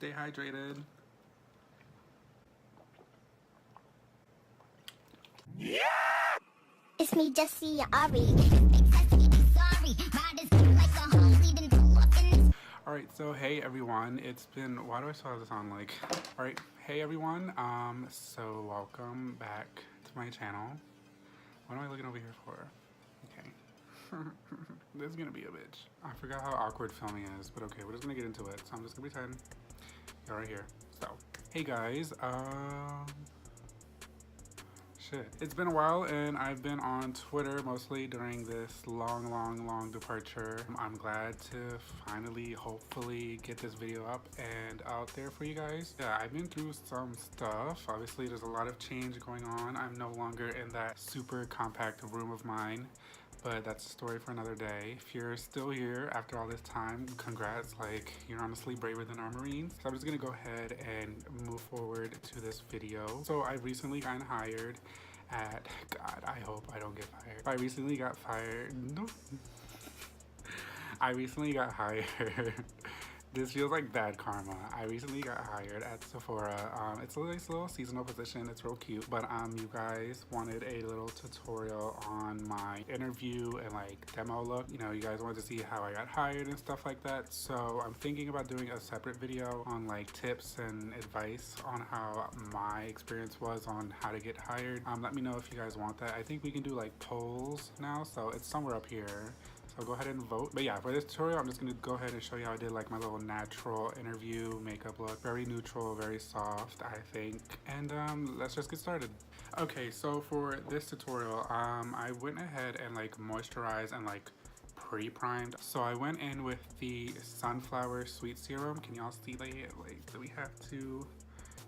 Stay hydrated. Yeah! It's me, Jesse Ari. Alright, so hey everyone, it's been, why do I still have this on, like, alright, hey everyone, so welcome back to my channel. What am I looking over here for? Okay. This is gonna be a bitch. I forgot how awkward filming is, but okay, we're just gonna get into it. So I'm just gonna pretend you're right here. So, hey guys, shit. It's been a while and I've been on Twitter mostly during this long departure. I'm glad to finally, hopefully, get this video up and out there for you guys. Yeah, I've been through some stuff. Obviously, there's a lot of change going on. I'm no longer in that super compact room of mine, but that's a story for another day. If you're still here after all this time, congrats, like, you're honestly braver than our Marines. So I'm just gonna go ahead and move forward to this video. So I recently gotten hired at, God, I hope I don't get fired. I recently got fired, no. I recently got hired. This feels like bad karma. I recently got hired at Sephora. It's a nice little seasonal position. It's real cute. But you guys wanted a little tutorial on my interview and like demo look. You know, you guys wanted to see how I got hired and stuff like that. So I'm thinking about doing a separate video on like tips and advice on how my experience was on how to get hired. Let me know if you guys want that. I think we can do like polls now. So it's somewhere up here. So go ahead and vote. But yeah, for this tutorial, I'm just gonna go ahead and show you how I did like my little natural interview makeup look. Very neutral, very soft, I think. And let's just get started. Okay, so for this tutorial, I went ahead and like moisturized and like pre-primed. So I went in with the Sunflower Sweet Serum. Can y'all see that? Like, do we have to?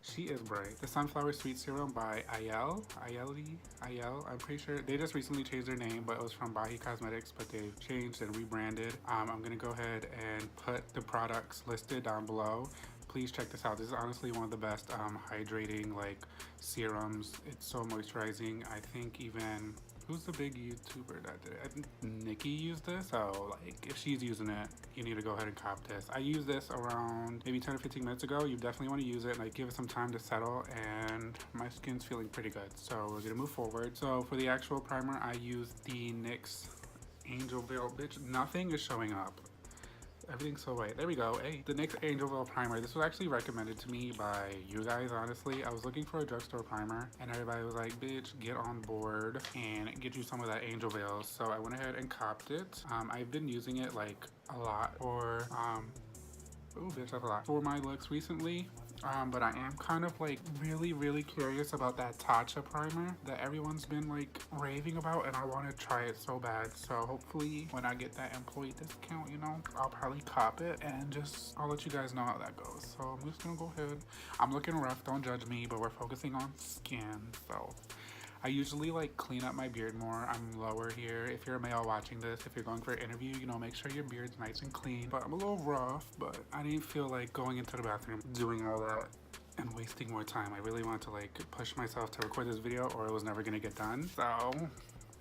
She is bright. The Sunflower Sweet Serum by Ayel. I'm pretty sure they just recently changed their name, but it was from Bahi Cosmetics, but they've changed and rebranded. I'm gonna go ahead and put the products listed down below. Please check this out. This is honestly one of the best hydrating like serums. It's so moisturizing. I think even, who's the big YouTuber that did it? I think Nikki used this. So like if she's using it, you need to go ahead and cop this. I used this around maybe 10 or 15 minutes ago. You definitely want to use it, like give it some time to settle, and my skin's feeling pretty good. So we're gonna move forward. So for the actual primer, I used the NYX Angel Veil. Bitch, nothing is showing up. Everything's so white. There we go. Hey, the NYX Angel Veil primer. This was actually recommended to me by you guys, honestly. I was looking for a drugstore primer and everybody was like, bitch, get on board and get you some of that Angel Veil. So I went ahead and copped it. I've been using it like a lot for, ooh, bitch, that's a lot. For my looks recently. But I am kind of like really curious about that Tatcha primer that everyone's been like raving about, and I want to try it so bad. So hopefully when I get that employee discount, you know, I'll probably cop it and just, I'll let you guys know how that goes. So I'm just gonna go ahead. I'm looking rough, don't judge me, but we're focusing on skin. So I usually like clean up my beard more. I'm lower here. If you're a male watching this, if you're going for an interview, you know, make sure your beard's nice and clean. But I'm a little rough, but I didn't feel like going into the bathroom, doing all that and wasting more time. I really wanted to like push myself to record this video or it was never gonna get done. So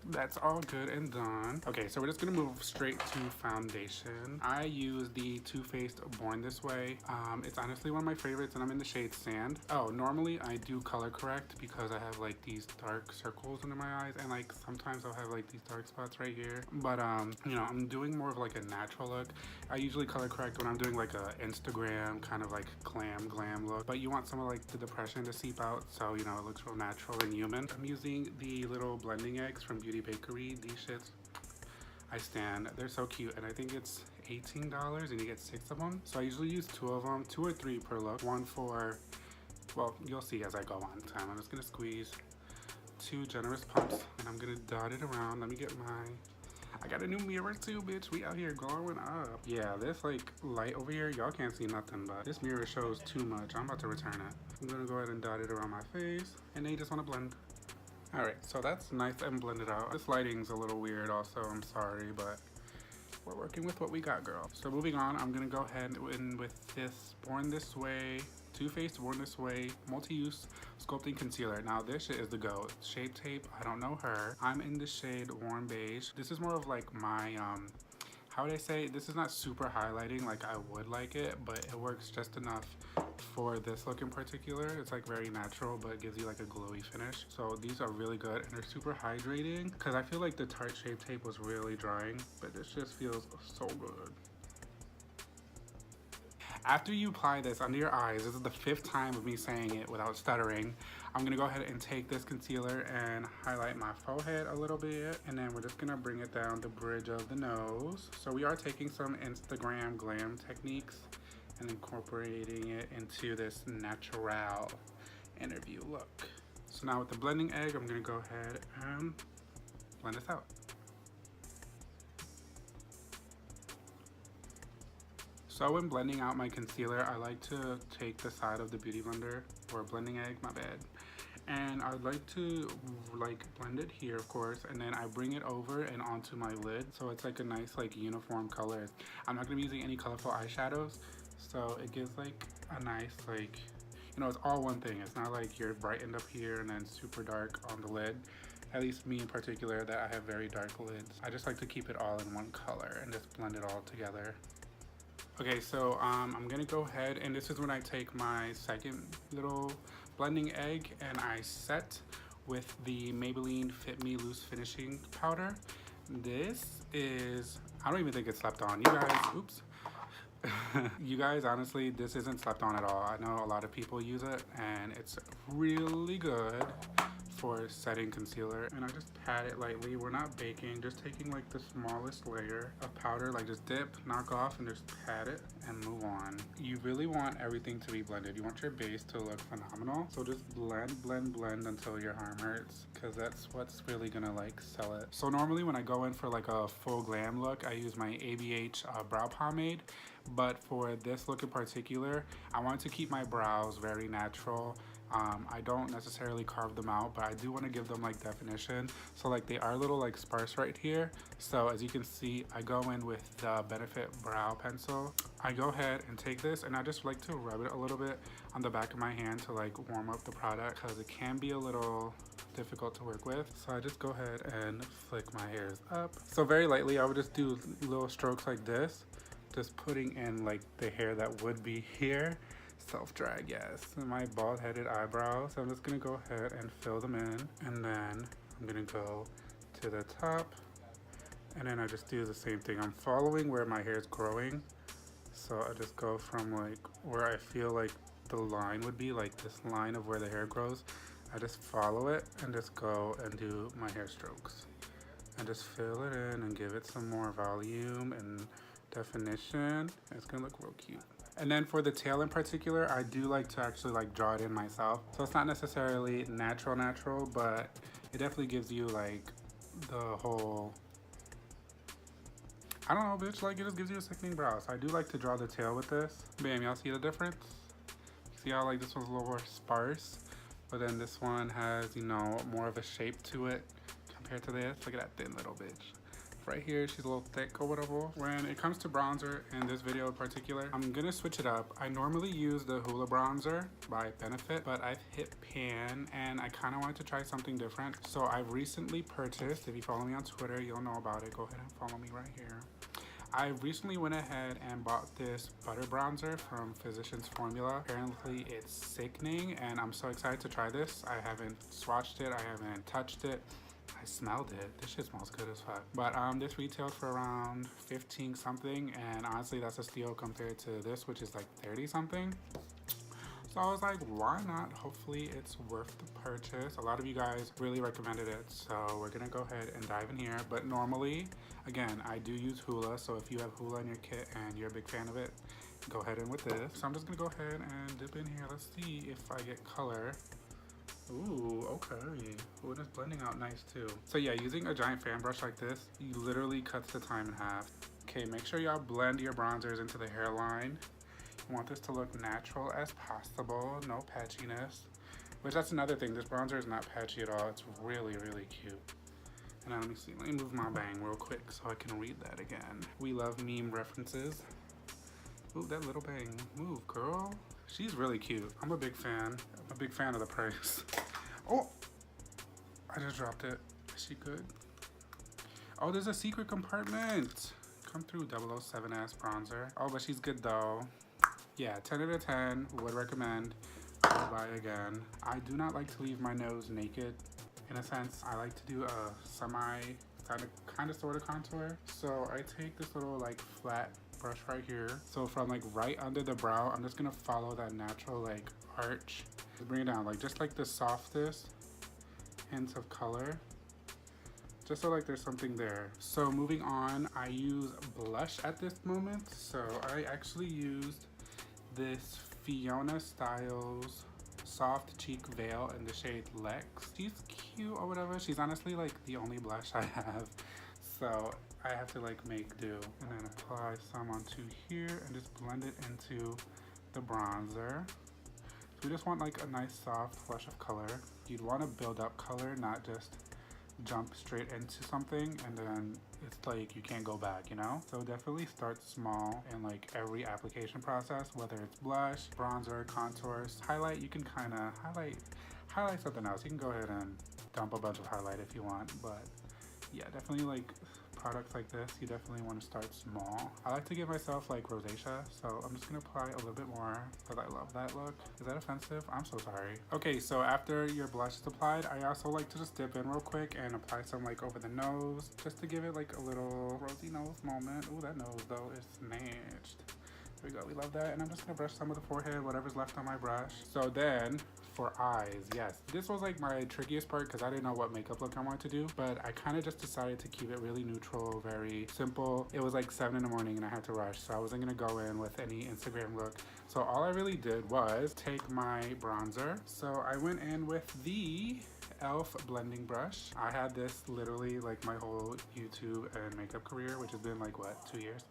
that's all good and done. Okay, so we're just gonna move straight to foundation. I use the Too Faced Born This Way. It's honestly one of my favorites and I'm in the shade Sand. Oh, normally I do color correct because I have like these dark circles under my eyes and like sometimes I'll have like these dark spots right here. But you know, I'm doing more of like a natural look. I usually color correct when I'm doing like a Instagram kind of like glam look, but you want some of like the depression to seep out so you know it looks real natural and human. I'm using the little blending eggs from Beauty Bakery. These shits I stand. They're so cute and I think it's $18 and you get 6 of them. So I usually use 2 of them, 2 or 3 per look. One for, well, you'll see as I go on time. I'm just gonna squeeze 2 generous pumps and I'm gonna dot it around. Let me get my, I got a new mirror too, bitch. We out here glowing up. Yeah, this like light over here, y'all can't see nothing, but this mirror shows too much. I'm about to return it. I'm gonna go ahead and dot it around my face and then you just wanna blend. Alright, so that's nice and blended out. This lighting's a little weird also, I'm sorry, but we're working with what we got, girl. So moving on, I'm gonna go ahead and with this Born This Way, Too Faced Born This Way multi-use sculpting concealer. Now this shit is the go. Shade Tape, I don't know her. I'm in the shade Warm Beige. This is more of like my how would I say, this is not super highlighting like I would like it, but it works just enough for this look in particular. It's like very natural, but it gives you like a glowy finish. So these are really good and they're super hydrating because I feel like the Tarte Shape Tape was really drying, but this just feels so good. After you apply this under your eyes, this is the 5th time of me saying it without stuttering, I'm gonna go ahead and take this concealer and highlight my forehead a little bit, and then we're just gonna bring it down the bridge of the nose. So we are taking some Instagram glam techniques and incorporating it into this natural interview look. So now with the blending egg, I'm gonna go ahead and blend this out. So when blending out my concealer, I like to take the side of the beauty blender, or blending egg, my bad. And I'd like to like blend it here, of course, and then I bring it over and onto my lid. So it's like a nice like uniform color. I'm not gonna be using any colorful eyeshadows. So it gives like a nice like, you know, it's all one thing. It's not like you're brightened up here and then super dark on the lid. At least me in particular, that I have very dark lids. I just like to keep it all in one color and just blend it all together. Okay, so I'm gonna go ahead, and this is when I take my second little blending egg and I set with the Maybelline Fit Me Loose Finishing Powder. This is, I don't even think it's slept on. You guys, oops. You guys, honestly, this isn't slept on at all. I know a lot of people use it and it's really good for setting concealer, and I just pat it lightly. We're not baking, just taking like the smallest layer of powder, like just dip, knock off, and just pat it and move on. You really want everything to be blended. You want your base to look phenomenal. So just blend, blend, blend until your arm hurts, because that's what's really gonna like sell it. So normally when I go in for like a full glam look, I use my ABH brow pomade. But for this look in particular, I want to keep my brows very natural. I don't necessarily carve them out, but I do want to give them like definition. So like they are a little like sparse right here. So as you can see, I go in with the Benefit brow pencil. I go ahead and take this and I just like to rub it a little bit on the back of my hand to like warm up the product, because it can be a little difficult to work with. So I just go ahead and flick my hairs up. So very lightly, I would just do little strokes like this, just putting in like the hair that would be here. Self-drag, yes. And my bald-headed eyebrows. So I'm just gonna go ahead and fill them in, and then I'm gonna go to the top, and then I just do the same thing. I'm following where my hair is growing, so I just go from like where I feel like the line would be, like this line of where the hair grows. I just follow it and just go and do my hair strokes and just fill it in and give it some more volume and definition. It's gonna look real cute. And then for the tail in particular, I do like to actually like draw it in myself. So it's not necessarily natural, but it definitely gives you like the whole, I don't know, bitch, like it just gives you a sickening brow. So I do like to draw the tail with this. Bam, y'all see the difference? See how like this one's a little more sparse, but then this one has, you know, more of a shape to it compared to this. Look at that thin little bitch. Right here, she's a little thick or whatever. When it comes to bronzer, in this video in particular, I'm gonna switch it up. I normally use the Hoola bronzer by Benefit, but I've hit pan and I kind of wanted to try something different. So I've recently purchased, if you follow me on Twitter, you'll know about it. Go ahead and follow me right here. I recently went ahead and bought this butter bronzer from Physicians Formula. Apparently it's sickening and I'm so excited to try this. I haven't swatched it, I haven't touched it. I smelled it. This shit smells good as fuck. But this retailed for around 15 something, and honestly that's a steal compared to this, which is like 30 something. So I was like, why not? Hopefully it's worth the purchase. A lot of you guys really recommended it, so we're gonna go ahead and dive in here. But normally, again, I do use Hoola, so if you have Hoola in your kit and you're a big fan of it, go ahead in with this. So I'm just gonna go ahead and dip in here. Let's see if I get color. Ooh, okay. Ooh, it's blending out nice too. So yeah, using a giant fan brush like this, you literally cuts the time in half. Okay, make sure y'all blend your bronzers into the hairline. You want this to look natural as possible, no patchiness. Which that's another thing, this bronzer is not patchy at all. It's really, really cute. And now let me see, let me move my bang real quick so I can read that again. We love meme references. Ooh, that little bang. Move, girl. She's really cute. I'm a big fan. I'm a big fan of the price. Oh, I just dropped it. Is she good? Oh, there's a secret compartment. come through 007S bronzer. Oh, but she's good though. Yeah, 10 out of 10, would recommend. I'll buy again. I do not like to leave my nose naked. In a sense, I like to do a kind of sort of contour. So I take this little like flat brush right here. So from like right under the brow, I'm just gonna follow that natural like arch. Bring it down, like just like the softest hints of color. Just so like there's something there. So moving on, I use blush at this moment. So I actually used this Fiona Styles Soft Cheek Veil in the shade Lex. She's cute or whatever. She's honestly like the only blush I have. So I have to like make do. And then apply some onto here and just blend it into the bronzer. So we just want like a nice soft flush of color. You'd want to build up color, not just jump straight into something and then it's like you can't go back, you know? So definitely start small in like every application process, whether it's blush, bronzer, contours, highlight. You can kind of highlight something else. You can go ahead and dump a bunch of highlight if you want, but yeah, definitely like products like this, you definitely want to start small. I like to give myself like rosacea, so I'm just gonna apply a little bit more because I love that look. Is that offensive? I'm so sorry. Okay, so after your blush is applied, I also like to just dip in real quick and apply some like over the nose, just to give it like a little rosy nose moment. Ooh, that nose though is snatched. There we go, we love that. And I'm just gonna brush some of the forehead, whatever's left on my brush. So then for eyes, yes, this was like my trickiest part because I didn't know what makeup look I wanted to do, but I kind of just decided to keep it really neutral, very simple. It was like 7 in the morning and I had to rush, so I wasn't gonna go in with any Instagram look. So all I really did was take my bronzer. So I went in with the e.l.f. blending brush. I had this literally like my whole YouTube and makeup career, which has been like what, 2 years?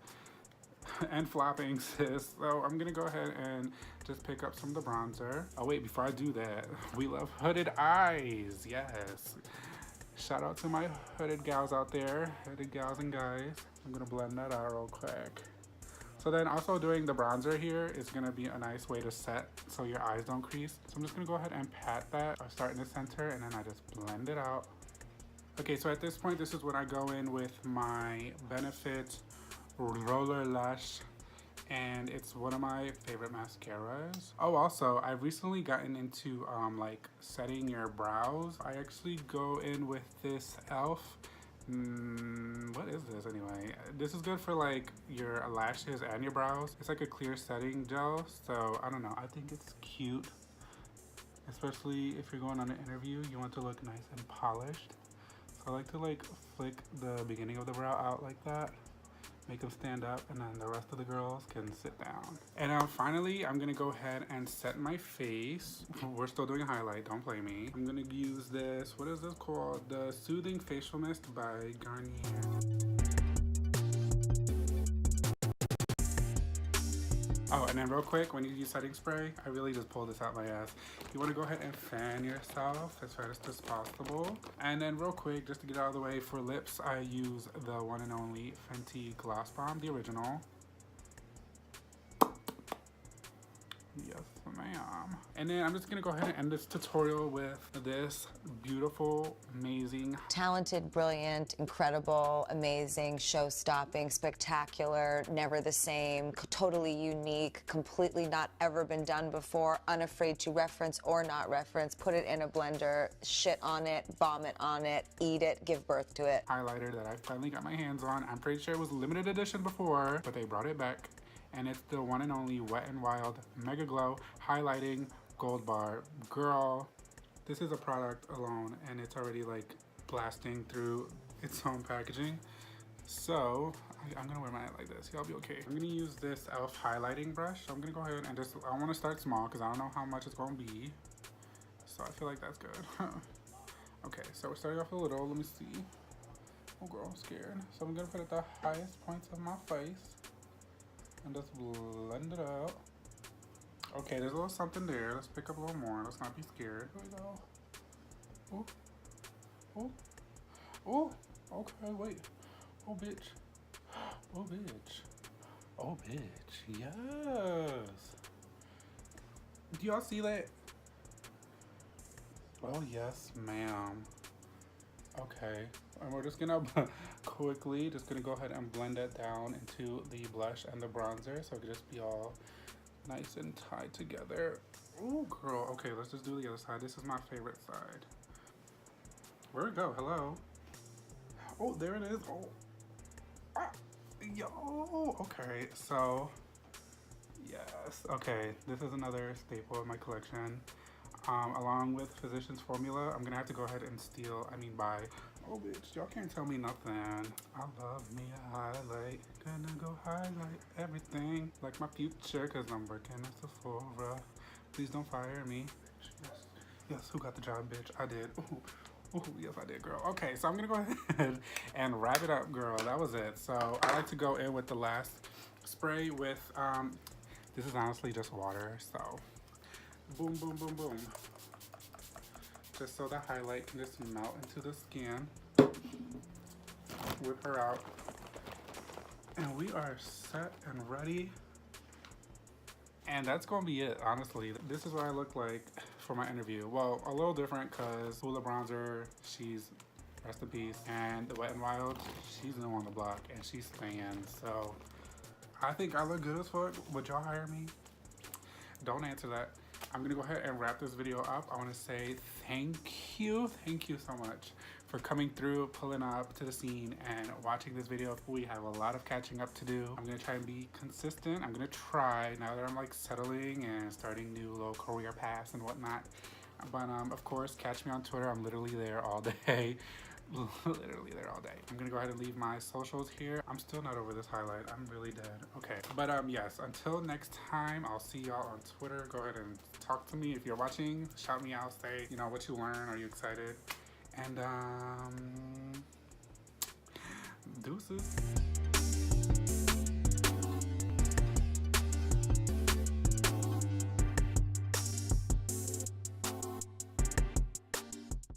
And flopping, sis. So I'm gonna go ahead and just pick up some of the bronzer. Oh wait, before I do that, we love hooded eyes. Yes. Shout out to my hooded gals out there, hooded gals and guys. I'm gonna blend that out real quick. So then also doing the bronzer here is gonna be a nice way to set so your eyes don't crease. So I'm just gonna go ahead and pat that. I start in the center and then I just blend it out. Okay, so at this point, this is when I go in with my Benefit Roller Lash, and it's one of my favorite mascaras. Oh, also, I've recently gotten into like setting your brows. I actually go in with this e.l.f. What is this anyway? This is good for like your lashes and your brows. It's like a clear setting gel, so I don't know. I think it's cute, especially if you're going on an interview. You want to look nice and polished. So I like to like flick the beginning of the brow out like that. Make them stand up, and then the rest of the girls can sit down. And finally, I'm gonna go ahead and set my face. We're still doing highlight, don't play me. I'm gonna use this, what is this called? The Soothing Facial Mist by Garnier. Oh, and then real quick, when you use setting spray, I really just pulled this out my ass. You want to go ahead and fan yourself as fast as possible. And then real quick, just to get out of the way, for lips, I use the one and only Fenty Gloss Bomb, the original. Yes, ma'am. And then I'm just gonna go ahead and end this tutorial with this beautiful, amazing, talented, brilliant, incredible, amazing, show-stopping, spectacular, never the same, totally unique, completely not ever been done before, unafraid to reference or not reference, put it in a blender, shit on it, vomit on it, eat it, give birth to it. Highlighter that I finally got my hands on. I'm pretty sure it was limited edition before, but they brought it back. And it's the one and only Wet n Wild Mega Glow Highlighting Gold Bar. Girl, this is a product alone, and it's already like blasting through its own packaging. So I'm gonna wear my eye like this. Y'all be okay. I'm gonna use this e.l.f. highlighting brush. So I'm gonna go ahead and just, I wanna start small because I don't know how much it's gonna be. So I feel like that's good. Okay, so we're starting off a little. Let me see. Oh girl, I'm scared. So I'm gonna put it at the highest points of my face and just blend it out. Okay, there's a little something there. Let's pick up a little more. Let's not be scared. Here we go. Ooh. Ooh. Ooh. Okay, wait. Oh, bitch. Oh, bitch. Oh, bitch. Yes. Do y'all see that? Oh, yes, ma'am. Okay, and we're just gonna quickly just gonna go ahead and blend it down into the blush and the bronzer so it can just be all nice and tied together. Oh girl, okay, let's just do the other side. This is my favorite side. Where'd it go? Hello? Oh, there it is. Oh, ah, yo, okay, so yes, okay, this is another staple of my collection. Along with Physicians Formula, I'm gonna have to go ahead and buy. Oh, bitch, y'all can't tell me nothing. I love me a highlight. Gonna go highlight everything like my future, cause I'm working at Sephora. Please don't fire me. Yes, yes, who got the job, bitch? I did. Ooh, yes, I did, girl. Okay, so I'm gonna go ahead and wrap it up, girl. That was it. So I like to go in with the last spray with, this is honestly just water, so boom, boom, boom, boom. Just so the highlight can just melt into the skin. Whip her out. And we are set and ready. And that's gonna be it, honestly. This is what I look like for my interview. Well, a little different because Hula Bronzer, she's, rest in peace. And the Wet n Wild, she's new on the block and she's staying. So I think I look good as fuck. Would y'all hire me? Don't answer that. I'm gonna go ahead and wrap this video up. I wanna say thank you so much for coming through, pulling up to the scene and watching this video. We have a lot of catching up to do. I'm gonna try and be consistent. I'm gonna try now that I'm like settling and starting new little career paths and whatnot. But of course, catch me on Twitter. I'm literally there all day. Literally there all day. I'm gonna go ahead and leave my socials here. I'm still not over this highlight. I'm really dead. Okay, but yes, until next time, I'll see y'all on Twitter. Go ahead and talk to me if you're watching. Shout me out, say, you know, what you learned. Are you excited? And deuces.